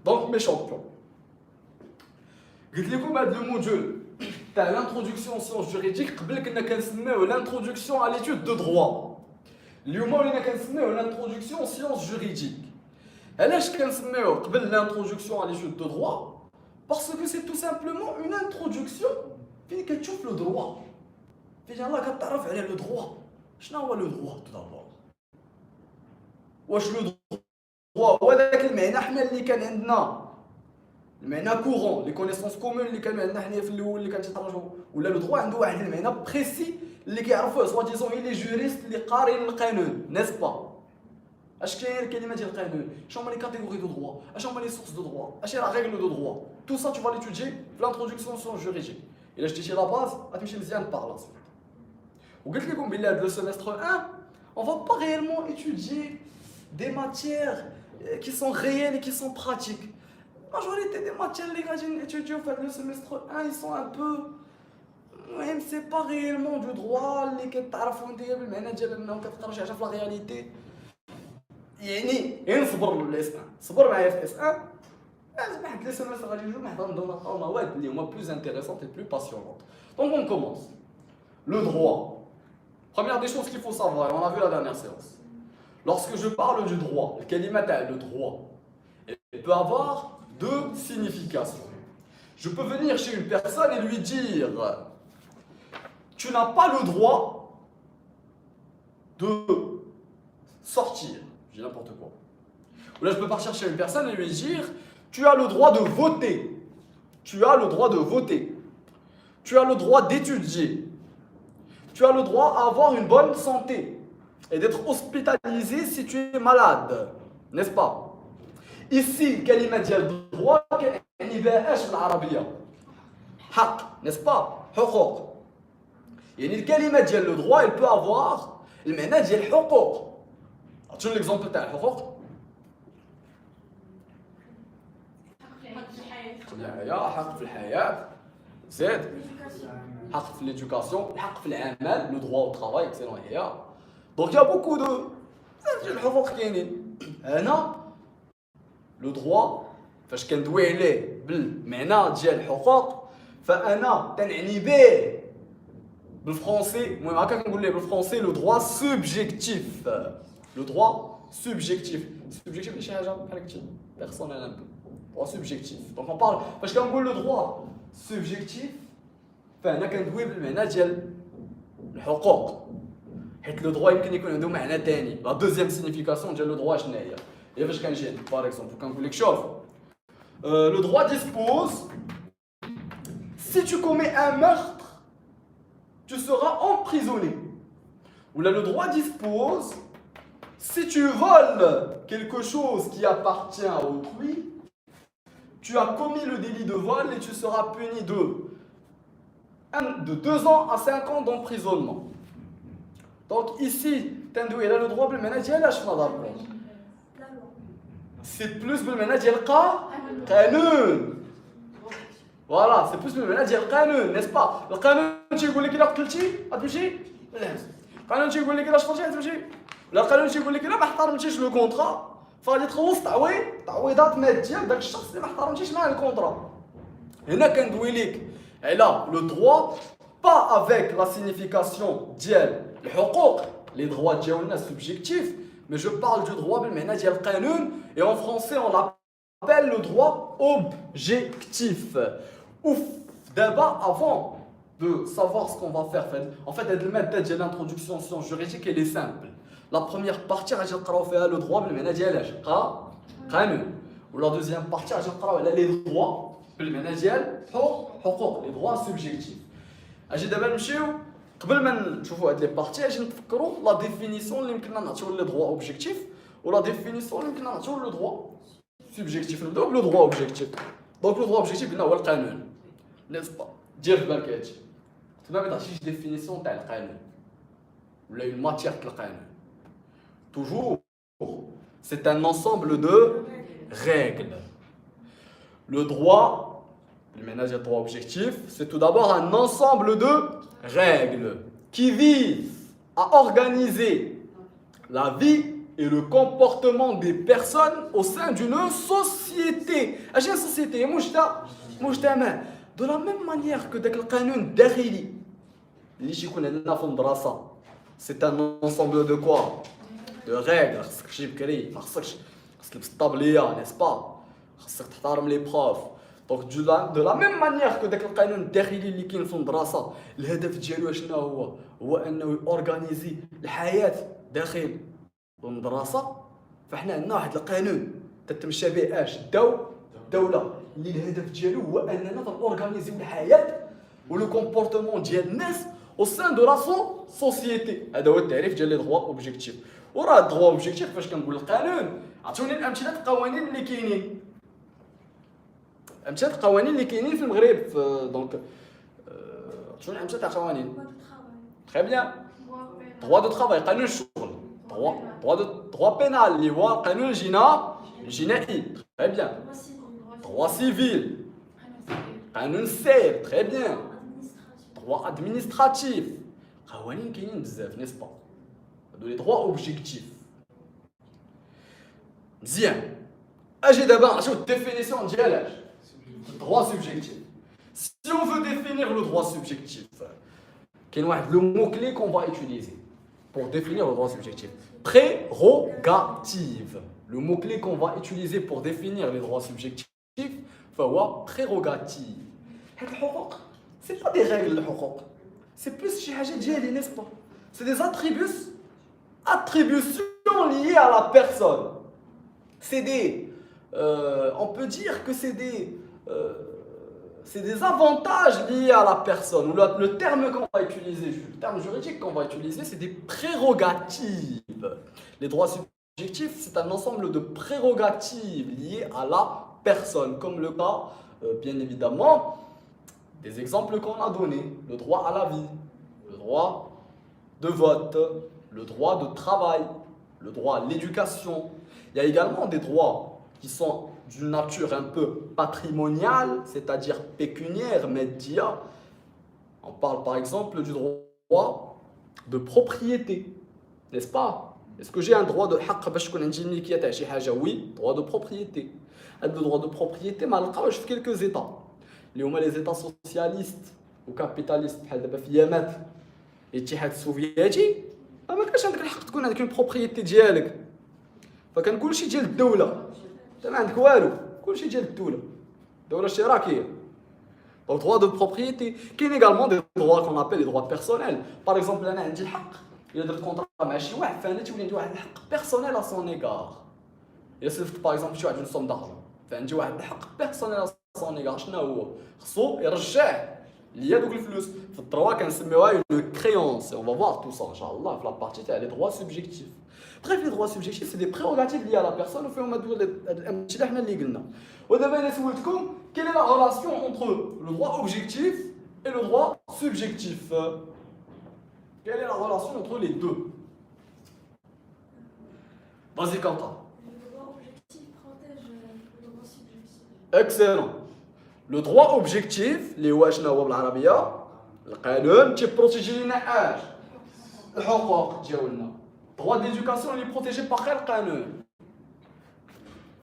Donc, mes champions, قلت لكم هذا le module تاع l'introduction aux sciences juridiques قبل كنا كنسميوه l'introduction à l'étude de droit. اليوم ولينا كنسميوه l'introduction aux sciences juridiques. علاش كنسميوه قبل l'introduction à l'étude de droit? Parce que c'est tout simplement une introduction فين كتشوف le droit. فين يلاه كتعرف على le droit. شنو هو le droit tout d'abord؟ واش le droit هو داك المعنى حنا اللي كان عندنا المعنى كورون لي كونيسونس كومون اللي كانوا عندنا حنايا في الاول اللي كنتعرفوا ولا لو دروا عنده واحد المعنى بريسي اللي كيعرفوه سوا ديزون لي جوريست اللي قارين القانون نيس با اش كاين الكلمه ديال القانون شنو هما لي كاتيجوري دو دروا اش هما لي سورس دو دروا اش هي لا ريغل دو دروا تو سا تو فا ليتودي في لانتروداكسيون سون جوريديك الا شتيتي لا باز غتمشي مزيان بار لا سويت وقلت لكم بلي هذا لو سيمستر 1 on va pas réellement étudier des matières qui sont réelles et qui sont pratiques. La majorité des matières les gars étudiés au fait le semestre 1 ils sont un peu même c'est pas réellement du droit اللي كتعرفوا نتيا بالمعنى ديال انه كتقراش حاجه في لا رياليتي يعني نصبر الاس 1 صبر معايا في اس 1 واحد لي سيمستر غادي نجيو نحضر مواد اللي هما بلوز انتريسونت et plus passionnantes. Donc on commence. Le droit. Première des choses qu'il faut savoir, on a vu la dernière séance. Lorsque je parle du droit, le droit, il peut avoir deux significations. Je peux venir chez une personne et lui dire tu n'as pas le droit de sortir, je dis n'importe quoi. Ou là je peux partir chez une personne et lui dire tu as le droit de voter, tu as le droit de voter, tu as le droit d'étudier, tu as le droit à avoir une bonne santé et d'être hospitalisé si tu es malade, n'est-ce pas? Ici, الكلمة ديال droit يعني بها اش بالعربية؟ حق، n'est-ce pas؟ حقوق. يعني الكلمة ديال le droit il peut avoir المعنى ديال الحقوق. عرفتوا l'exemple تاع الحقوق؟ حق في الحياة، زيد حق في l'éducation, الحق في العمل, le droit au travail, excellent هي. Donc il y a beaucoup de ديال الحقوق كاينين. هنا لو دروا فاش كندوي عليه بالمعنى ديال الحقوق فانا تنعني به بالفرنسي المهم هكا كنقول ليه بالفرنسي لو دروا سوبجيكتيف لو دروا سوبجيكتيف سوبجيكتيف شي حاجه بحال هكا بيرسونيل ان بو دروا سوبجيكتيف دونك اون بارل فاش كنقول لو دروا سوبجيكتيف فانا كندوي بالمعنى ديال الحقوق حيت لو دروا يمكن يكون عنده معنى ثاني لا دوزيام سينيفيكاسيون ديال لو دروا شنو هي Et parce que j'ai, par exemple, quand vous l'échauffez, le droit dispose, si tu commets un meurtre, tu seras emprisonné. Ou là, le droit dispose, si tu voles quelque chose qui appartient à autrui, tu as commis le délit de vol et tu seras puni de 2 ans à 5 ans d'emprisonnement. Donc ici, Tendou, il a le droit de le ménager à la chemin. C'est plus بالمعنى ديال القانون. فوالا سي بلوس بالمعنى ديال القانون نيس با. القانون تيقول لك الا قتلتي غتمشي للحبس. القانون تيقول لك الا شفرتي غتمشي. ولا القانون تيقول لك الا ما احترمتيش لو كونطرا فغادي تخلص تعويضات ماديه لذاك الشخص اللي ما احترمتيش معاه الكونطرا. هنا كندوي لك على لو دروا با افيك لا سينيفيكاسيون ديال الحقوق لي دروا ديالنا سوبجيكتيف. Mais je parle du droit بالمعنى ديال القانون et en français on l'appelle le droit objectif. Ouf, d'abord avant de savoir ce qu'on va faire en fait هاد المادة ديال l'introduction aux sciences juridiques elle est simple. La première partie غادي نقراو فيها le droit بالمعنى ديال اش؟ قانون. و la deuxième partie غادي نقراو على les droits بالمعنى ديال حقوق les droits subjectifs. اجي دابا نمشيو قبل ما نشوفوا هاد لي بارتي اجي نتفكروا لا ديفينيسيون اللي يمكننا نعطيو لي دروا اوبجيكتيف ولا ديفينيسيون اللي يمكننا نعطيو لو دروا سوبجيكتيف. نبداو بلو دروا اوبجيكتيف. دونك لو دروا اوبجيكتيف قلنا هو القانون نيس با. دير في بالك هادشي ما تعطيش ديفينيسيون تاع القانون ولا اون ماتيير تاع القانون. توجور سي ان انسامبل دو règles. Le droit, le ménage à droit objectif, c'est tout d'abord un ensemble de règles qui visent à organiser la vie et le comportement des personnes au sein d'une société. اجي سوسيتي مجتمع دو لا ميم مانيير كو داك القانون الداخلي اللي يكون عندنا في المدرسه سي ان انسومبل دو كوا دو ريغل خاصك تمشي بكري ما خاصك تلبس الطابليه نيس با خاصك تحترم لي بروف دونك دو لا ميم مانيير كو داك القانون الداخلي اللي كاين في المدرسه الهدف ديالو شنو هو انه اورغانيزي الحياه داخل المدرسه فاحنا عندنا واحد القانون تتمشى به الدوله اللي الهدف ديالو هو اننا تاورغانيزيو الحياه ولو كومبورتمون ديال الناس او سان دو لا سوسيتي. هذا هو التعريف ديال لي دغوا اوبجيكتيف. وراه الدغوا اوبجيكتيف فاش كنقول القانون عطوني الامثله القوانين اللي كاينين امثله القوانين اللي كاينين في المغرب دونك عطوني امثله تاع قوانين. تري بيان دغوا دو ترافاي قانون الشغل دغوا بينال اللي هو القانون الجنائي. تري بيان droit civil قانون السير. تري بيان droit administratif قوانين كاينين بزاف نيس با. هادو لي droits اوبجيكتيف. مزيان اجي دابا نشوف الديفينيسيون ديالاش droit subjectif. Si on veut définir le droit subjectif, كاين واحد لو مو كلي qu'on va utiliser pour définir le droit subjectif. Prérogative. Le mot clé qu'on va utiliser pour définir les droits subjectifs فهو prérogative. هاد الحقوق سي با دي ريغل الحقوق سي بلوس شي حاجه ديالي نيس با سي دي attributions liées à la personne. C'est des on peut dire que c'est des avantages liés à la personne. Ou le terme qu'on va utiliser, le terme juridique qu'on va utiliser, c'est des prérogatives. Les droits subjectifs, c'est un ensemble de prérogatives liées à la personne, comme le cas, bien évidemment, des exemples qu'on a donnés. Le droit à la vie, le droit de vote, le droit de travail, le droit à l'éducation. Il y a également des droits qui sont d'une nature un peu patrimoniale, c'est-à-dire pécuniaire, média. On parle par exemple du droit de propriété, n'est-ce pas? Est-ce que j'ai un droit de حق باش تكون عندي الملكيه تاع شي حاجه؟ Oui, droit de propriété. هذا le droit de propriété ما لقاوش في quelques états اللي هما les états socialistes ou capitalistes بحال دابا في ايامات الاتحاد السوفيتي ما كانش عندك الحق تكون عندك بروبريتي ديالك فكان كلشي ديال الدوله. انت ما عندك والو كلشي ديال الدوله اشتراكيه. Donc droit de propriété. كاين également des droits qu'on appelle les droits personnels. Par exemple انا عندي الحق الا درت كونطرا مع شي واحد فانا تولي عندي واحد الحق بيرسونيل ا سون ايغار. الا سلفت باغ اكزومبل شي واحد اون سوم دارجون فعندي واحد الحق بيرسونيل ا سون ايغار. شنو هو؟ خصو يرجع ليا دوك الفلوس. في الدروا كنسميوها اون كريونس. اون فا فوار تو سا ان شاء الله في لا بارتي تاع لي دروا سوبجيكتيف. Bref, les droits subjectifs, c'est des prérogatives liées à la personne. Au fait, on a dit que حنا اللي قلنا. ودابا انا سولتكم quelle est la relation entre le droit objectif et le droit subjectif? Quelle est la relation entre les deux? Vas-y, Quentin. Le droit objectif protège le droit subjectif. Excellent. Le droit objectif اللي هو شنو هو بالعربيه؟ القانون تيبروتيجي لنا الحقوق ديالنا. Le droit d'éducation il est protégé par quel canon?